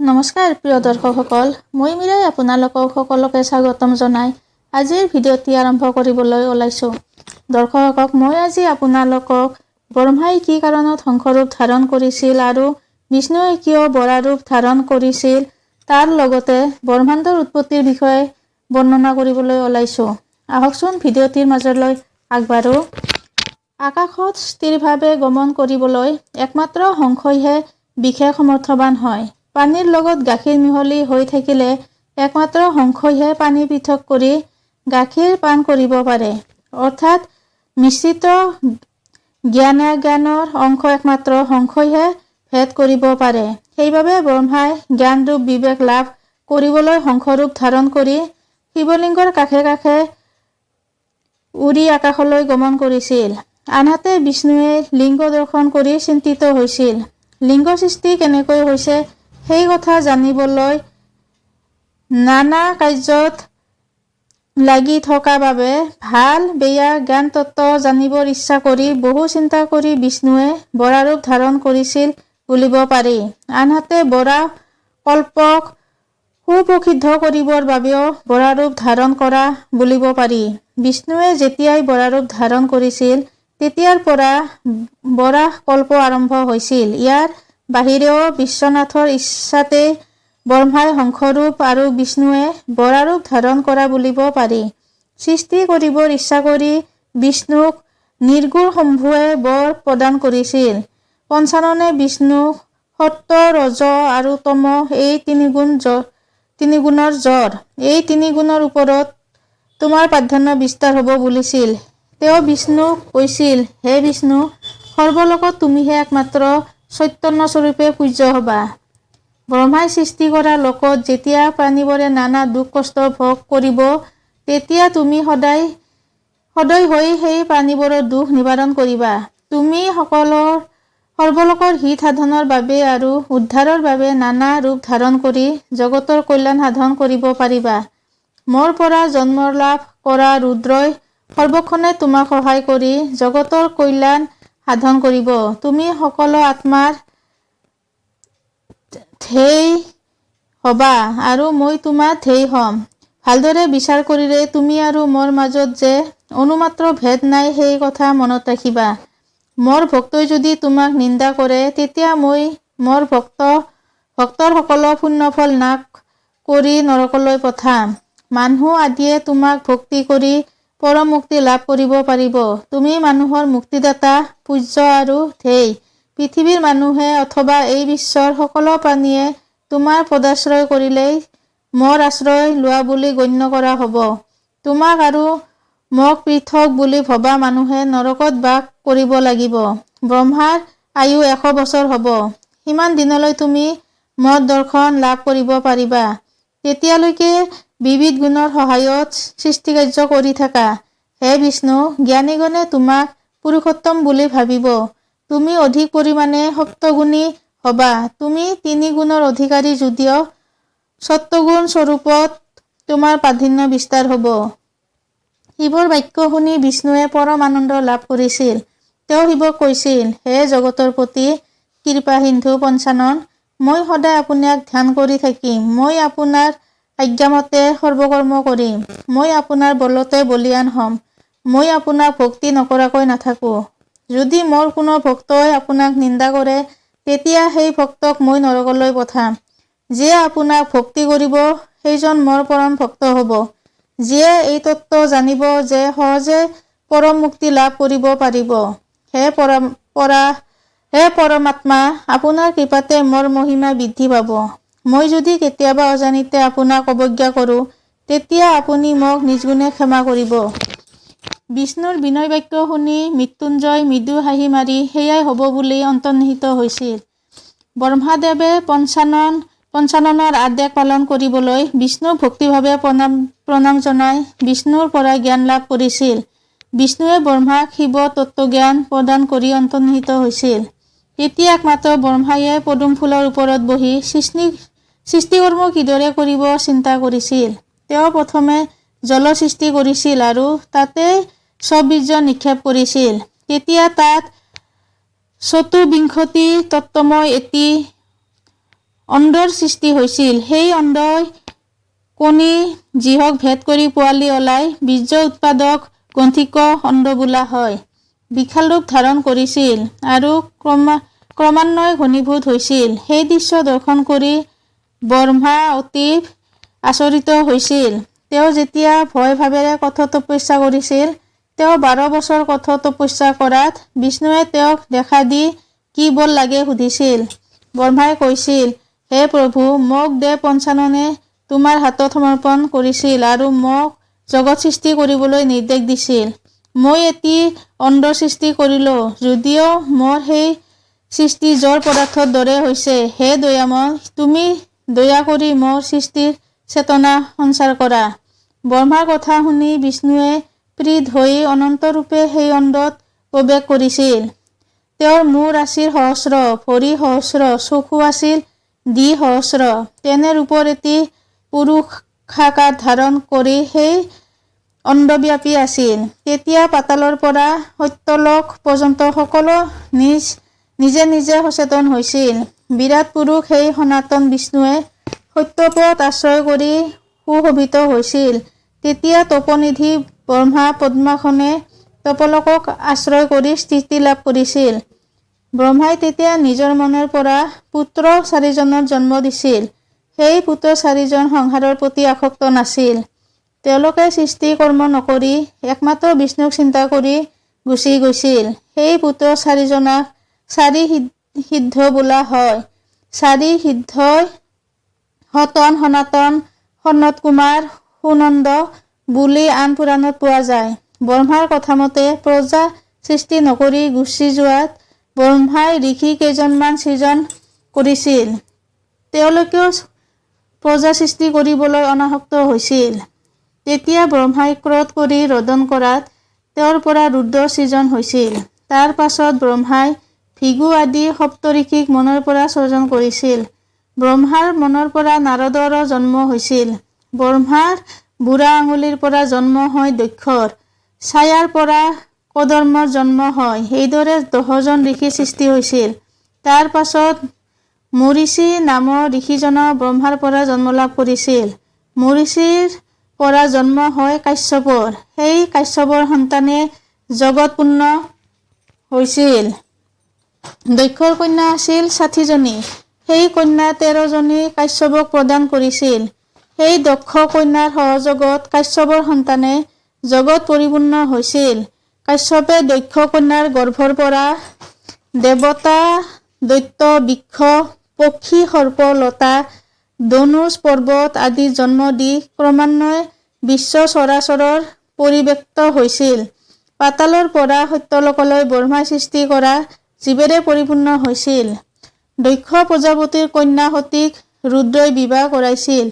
নমস্কাৰ প্ৰিয় দৰ্শকসকল, মই মীৰাই আপোনালোকক সকলোকে স্বাগতম জনাই আজিৰ ভিডিঅ'টি আৰম্ভ কৰিবলৈ ওলাইছোঁ। দৰ্শকক মই আজি আপোনালোকক ব্ৰহ্মাই কি কাৰণত শংখৰূপ ধাৰণ কৰিছিল আৰু বিষ্ণুৱে কিয় বৰা ৰূপ ধাৰণ কৰিছিল তাৰ লগতে ব্ৰহ্মাণ্ডৰ উৎপত্তিৰ বিষয়ে বৰ্ণনা কৰিবলৈ ওলাইছোঁ। আহকচোন ভিডিঅ'টিৰ মাজলৈ আগবাঢ়ো। আকাশত স্থিৰভাৱে গমন কৰিবলৈ একমাত্ৰ শংখইহে বিশেষ সমৰ্থবান হয়। পানীৰ লগত গাখীৰ মিহলি হৈ থাকিলে একমাত্ৰ শংখইহে পানী পৃথক কৰি গাখীৰ পান কৰিব পাৰে। অৰ্থাৎ মিশ্ৰিত জ্ঞানাজ্ঞানৰ অংশ একমাত্ৰ শংখইহে ভেদ কৰিব পাৰে। সেইবাবে ব্ৰহ্মাই জ্ঞানৰূপ বিবেক লাভ কৰিবলৈ শংখৰূপ ধাৰণ কৰি শিৱলিংগৰ কাষে কাষে উৰি আকাশলৈ গমন কৰিছিল। আনহাতে বিষ্ণুৱে লিংগ দৰ্শন কৰি চিন্তিত হৈছিল। লিংগ সৃষ্টি কেনেকৈ হৈছে সেই কথা জানিবলৈ নানা কাৰ্যত লাগি থকা বাবে ভাল বেয়া জ্ঞান তত্ত্ব জানিবৰ ইচ্ছা কৰি বহু চিন্তা কৰি বিষ্ণুৱে বৰা ৰূপ ধাৰণ কৰিছিল বুলিব পাৰি। আনহাতে বৰা কল্পক সুপ্ৰসিদ্ধ কৰিবৰ বাবেও বৰা ৰূপ ধাৰণ কৰা বুলিব পাৰি। বিষ্ণুৱে যেতিয়াই বৰা ৰূপ ধাৰণ কৰিছিল তেতিয়াৰ পৰা বৰাহ কল্প আৰম্ভ হৈছিল। ইয়াৰ বাহিৰেও বিশ্বনাথৰ ইচ্ছাতেই ব্ৰহ্মাই শংখৰূপ আৰু বিষ্ণুৱে বৰা ৰূপ ধাৰণ কৰা বুলিব পাৰি। সৃষ্টি কৰিবৰ ইচ্ছা কৰি বিষ্ণুক নিৰ্গুণ শম্ভুৱে বৰ প্ৰদান কৰিছিল। পঞ্চাননে বিষ্ণুক সত্ব ৰজ আৰু তম এই তিনিগুণৰ জ্বৰ। এই তিনিগুণৰ ওপৰত তোমাৰ প্ৰাধান্য বিস্তাৰ হ'ব বুলিছিল। তেওঁ বিষ্ণুক কৈছিল, হে বিষ্ণু, সৰ্বলোকত তুমিহে একমাত্ৰ চৈতন্যস্বৰূপে পূজ্য হবা। ব্ৰহ্মাই সৃষ্টি কৰা লোকত যেতিয়া প্ৰাণীবোৰে নানা দুখ কষ্ট ভোগ কৰিব তেতিয়া তুমি সদয় হৈ সেই প্ৰাণীবোৰৰ দুখ নিবাৰণ কৰিবা। তুমি সৰ্বলোকৰ হিত সাধনৰ বাবে আৰু উদ্ধাৰৰ বাবে নানা ৰূপ ধাৰণ কৰি জগতৰ কল্যাণ সাধন কৰিব পাৰিবা। মোৰ পৰা জন্ম লাভ কৰা ৰুদ্ৰই সৰ্বক্ষণে তোমাক সহায় কৰি জগতৰ কল্যাণ সাধন কৰিব। তুমি সকলো আত্মাৰ ধ্যেয় হবা আৰু মই তোমাৰ ধ্যেয় হম। ভালদৰে বিচাৰ কৰিলে তুমি আৰু মোৰ মাজত যে অনুমাত্ৰ ভেদ নাই সেই কথা মনত ৰাখিবা। মোৰ ভক্তই যদি তোমাক নিন্দা কৰে তেতিয়া মই মোৰ ভক্তৰ সকলো পুণ্যফল নাশ কৰি নৰকলৈ পঠাম। মানুহ আদিয়ে তোমাক ভক্তি কৰি পৰম মুক্তি লাভ কৰিব পাৰিব। তুমি মানুহৰ মুক্তিদাতা, পূজ্য আৰু ধ্যেয়। পৃথিৱীৰ মানুহে অথবা এই বিশ্বৰ সকলো প্ৰাণীয়ে তোমাৰ পদাশ্ৰয় কৰিলেই মোৰ আশ্ৰয় লোৱা বুলি গণ্য কৰা হ'ব। তোমাক আৰু মোক পৃথক বুলি ভবা মানুহে নৰকত বাস কৰিব লাগিব। ব্ৰহ্মাৰ আয়ু 100 বছৰ হ'ব। সিমান দিনলৈ তুমি মোৰ দৰ্শন লাভ কৰিব পাৰিবা। তেতিয়ালৈকে বিবিধ গুণৰ সহায়ত সৃষ্টিকাৰ্য কৰি থাকা। হে বিষ্ণু, জ্ঞানীগণে তোমাক পুৰুষোত্তম বুলি ভাবিব। তুমি অধিক পৰিমাণে সপ্তগুণী হবা। তুমি 3 গুণৰ অধিকাৰী যদিও সত্ত্বগুণ স্বৰূপত তোমাৰ প্ৰাধান্য বিস্তাৰ হ'ব। শিৱৰ বাক্য শুনি বিষ্ণুৱে পৰম আনন্দ লাভ কৰিছিল। তেওঁ শিৱক কৈছিল, হে জগতৰ পতি কৃপা সিন্ধু পঞ্চানন, মই সদায় আপোনাক ধ্যান কৰি থাকিম। মই আপোনাৰ আজ্ঞামতে সৰ্বকৰ্ম কৰিম। মই আপোনাৰ বলতে বলীয়ান হম। মই আপোনাক ভক্তি নকৰাকৈ নাথাকো। যদি মোৰ কোনো ভক্তই আপোনাক নিন্দা কৰে তেতিয়া সেই ভক্তক মই নৰকলৈ পঠাম। যিয়ে আপোনাক ভক্তি কৰিব সেইজন মোৰ পৰম ভক্ত হ'ব। যিয়ে এই তত্ত্ব জানিব যে সহজে পৰম মুক্তি লাভ কৰিব পাৰিব। হে পৰমাত্মা, আপোনাৰ কৃপাতে মোৰ মহিমা বৃদ্ধি পাব। মই যদি কেতিয়াবা অজানিতে আপোনাক অৱজ্ঞা কৰোঁ তেতিয়া আপুনি মোক নিজগুণে ক্ষমা কৰিব। বিষ্ণুৰ বিনয় বাক্য শুনি মৃত্যুঞ্জয় মৃদু হাঁহি মাৰি সেয়াই হ'ব বুলি অন্তৰ্নিহিত হৈছিল। ব্ৰহ্মাদেৱে পঞ্চাননৰ আদেশ পালন কৰিবলৈ বিষ্ণুক ভক্তিভাৱে প্ৰণাম জনাই বিষ্ণুৰ পৰা জ্ঞান লাভ কৰিছিল। বিষ্ণুৱে ব্ৰহ্মাক শিৱ তত্ত্বজ্ঞান প্ৰদান কৰি অন্তৰ্নিহিত হৈছিল। তেতিয়া একমাত্ৰ ব্ৰহ্মায়ে পদুম ফুলৰ ওপৰত বহি সৃষ্টিকৰ্ম কিদৰে কৰিব চিন্তা কৰিছিল। তেওঁ প্ৰথমে জল সৃষ্টি কৰিছিল আৰু তাতে স্ববীৰ্য নিক্ষেপ কৰিছিল। তেতিয়া তাত চতুৰ্বিংশতি তত্ত্বময় এটি অণ্ডৰ সৃষ্টি হৈছিল। সেই অণ্ডই কণী যিহক ভেদ কৰি পোৱালি ওলাই বীৰ্য উৎপাদক গ্ৰন্থিক অণ্ড বোলা হয়। বিশাল ৰূপ ধাৰণ কৰিছিল আৰু ক্ৰমান্বয়ে ঘনীভূত হৈছিল। সেই দৃশ্য দৰ্শন কৰি ব্ৰহ্মা অতি আচৰিত হৈছিল। তেওঁ যেতিয়া ভয় ভাৱেৰে কঠোৰ তপস্যা কৰিছিল, তেওঁ 12 বছৰ কঠোৰ তপস্যা কৰাত বিষ্ণুৱে তেওঁক দেখা দি কি বল লাগে সুধিছিল। ব্ৰহ্মাই কৈছিল, হে প্ৰভু, মোক দেৱ পঞ্চাননে তোমাৰ হাতত সমৰ্পণ কৰিছিল আৰু মোক জগত সৃষ্টি কৰিবলৈ নিৰ্দেশ দিছিল। মই এটি অণ্ডৰ সৃষ্টি কৰিলো, যদিও মোৰ সেই সৃষ্টি জড় পদাৰ্থৰ দৰে হৈছে। হে দয়াময়, তুমি দয়া কৰি মোৰ সৃষ্টিৰ চেতনা সঞ্চাৰ কৰা। ব্ৰহ্মাৰ কথা শুনি বিষ্ণুৱে প্ৰীত হৈ অনন্ত ৰূপে সেই অণ্ডত প্ৰৱেশ কৰিছিল। তেওঁৰ মূৰ আছিল সহস্ৰ, ভৰি সহস্ৰ, চকু আছিল দ্বিসহস্ৰ। তেনে ৰূপৰ এটি পুৰুষাকাৰ ধাৰণ কৰি সেই অণ্ডব্যাপী আছিল। তেতিয়া পাতালৰ পৰা সত্যলোক পৰ্যন্ত সকলো নিজে নিজে সচেতন হৈছিল। বিৰাট পুৰুষ সেই সনাতন বিষ্ণুৱে সত্যপদ আশ্ৰয় কৰি সুশোভিত হৈছিল। তেতিয়া তপনিধি ব্ৰহ্মা পদ্মাসনে তপলোকক আশ্ৰয় কৰি স্থিতি লাভ কৰিছিল। ব্ৰহ্মাই তেতিয়া নিজৰ মনৰ পৰা পুত্ৰ 4জনৰ জন্ম দিছিল। সেই পুত্ৰ 4জন সংসাৰৰ প্ৰতি আসক্ত নাছিল। তেওঁলোকে সৃষ্টি কৰ্ম নকৰি একমাত্ৰ বিষ্ণুক চিন্তা কৰি গুচি গৈছিল। সেই পুত্ৰ 4জনক 4 সিদ্ধ বোলা হয়। 4 সিদ্ধই সতন, সনাতন, সনত কুমাৰ, সুনন্দ বুলি আন পুৰাণত পোৱা যায়। ব্ৰহ্মাৰ কথামতে প্ৰজা সৃষ্টি নকৰি গুচি যোৱাত ব্ৰহ্মাই ঋষি কেইজনমান সৃজন কৰিছিল। তেওঁলোকেও প্ৰজা সৃষ্টি কৰিবলৈ অনাসক্ত হৈছিল। তেতিয়া ব্ৰহ্মাই ক্ৰোধ কৰি ৰোদন কৰাত তেওঁৰ পৰা ৰুদ্ৰ সৃজন হৈছিল। তাৰ পাছত ব্ৰহ্মাই ভৃগু আদি সপ্তঋষিক মনৰ পৰা সৃজন কৰিছিল। ব্ৰহ্মাৰ মনৰ পৰা নাৰদৰো জন্ম হৈছিল। ব্ৰহ্মাৰ বুঢ়া আঙুলিৰ পৰা জন্ম হয় দক্ষৰ, ছায়াৰ পৰা কদৰ্মৰ জন্ম হয়। এইদৰে 10জন ঋষিৰ সৃষ্টি হৈছিল। তাৰ পাছত মৰীচি নামৰ ঋষিজনো ব্ৰহ্মাৰ পৰা জন্ম লাভ কৰিছিল। মৰীচিৰ পৰা জন্ম হয় কাশ্যপৰ। সেই কাশ্যপৰ সন্তানে জগৎপূৰ্ণ হৈছিল। দক্ষৰ কন্যা আছিল 60জনী। সেই কন্যা 13জনী কাশ্যপক প্ৰদান কৰিছিল। সেই দক্ষ কন্যাৰ সহযোগত কাশ্যপৰ সন্তানে জগৎ পৰিপূৰ্ণ হৈছিল। কাশ্যপে দক্ষ কন্যাৰ গৰ্ভৰ পৰা দেৱতা, দৈত্য, বৃক্ষ, পক্ষী, সৰ্প, লতা, ধনুষ, পৰ্বত আদি জন্ম দি ক্ৰমান্বয়ে বিশ্ব চৰাচৰৰ পৰিব্যক্ত হৈছিল। পাতালৰ পৰা সত্যলোকলৈ ব্ৰহ্মাই সৃষ্টি কৰা জীৱেৰে পৰিপূৰ্ণ হৈছিল। দক্ষ প্ৰজাপতিৰ কন্যা সতীক ৰুদ্ৰই বিবাহ কৰাইছিল।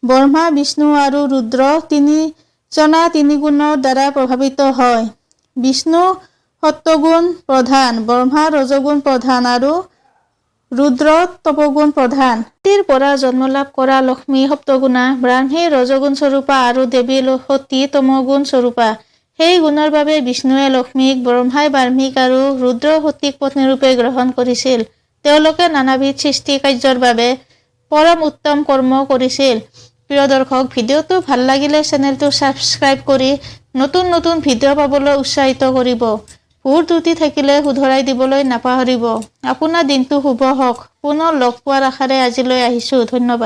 ব্ৰহ্মা, বিষ্ণু আৰু ৰুদ্ৰ তিনিজনা তিনিগুণৰ দ্বাৰা প্ৰভাৱিত হয়। বিষ্ণু সত্বগুণ প্ৰধান, ব্ৰহ্মা ৰজগুণ প্ৰধান আৰু ৰুদ্ৰ তপগুণ প্ৰধান। সতীৰ পৰা জন্ম লাভ কৰা লক্ষ্মী সপ্তগুণা, ব্ৰাহ্মী ৰজগুণ স্বৰূপা আৰু দেৱী সতী তমগুণ স্বৰূপা। সেই গুণৰ বাবে বিষ্ণুৱে লক্ষ্মীক, ব্ৰহ্মাই বাৰ্মীক আৰু ৰুদ্ৰ সতীক পত্নীৰূপে গ্ৰহণ কৰিছিল। তেওঁলোকে নানাবিধ সৃষ্টি কাৰ্যৰ বাবে পৰম উত্তম কৰ্ম কৰিছিল। প্ৰিয় দৰ্শক, ভিডিঅ'টো ভাল লাগিলে চেনেলটো ছাবস্ক্ৰাইব কৰি নতুন নতুন ভিডিঅ' পাবলৈ উৎসাহিত কৰিব। ভুল ত্ৰুটি থাকিলে শুধৰাই দিবলৈ নাপাহৰিব। আপোনাৰ দিনটো শুভ হওক। পুনৰ লগ পোৱাৰ আশাৰে আজিলৈ আহিছোঁ। ধন্যবাদ।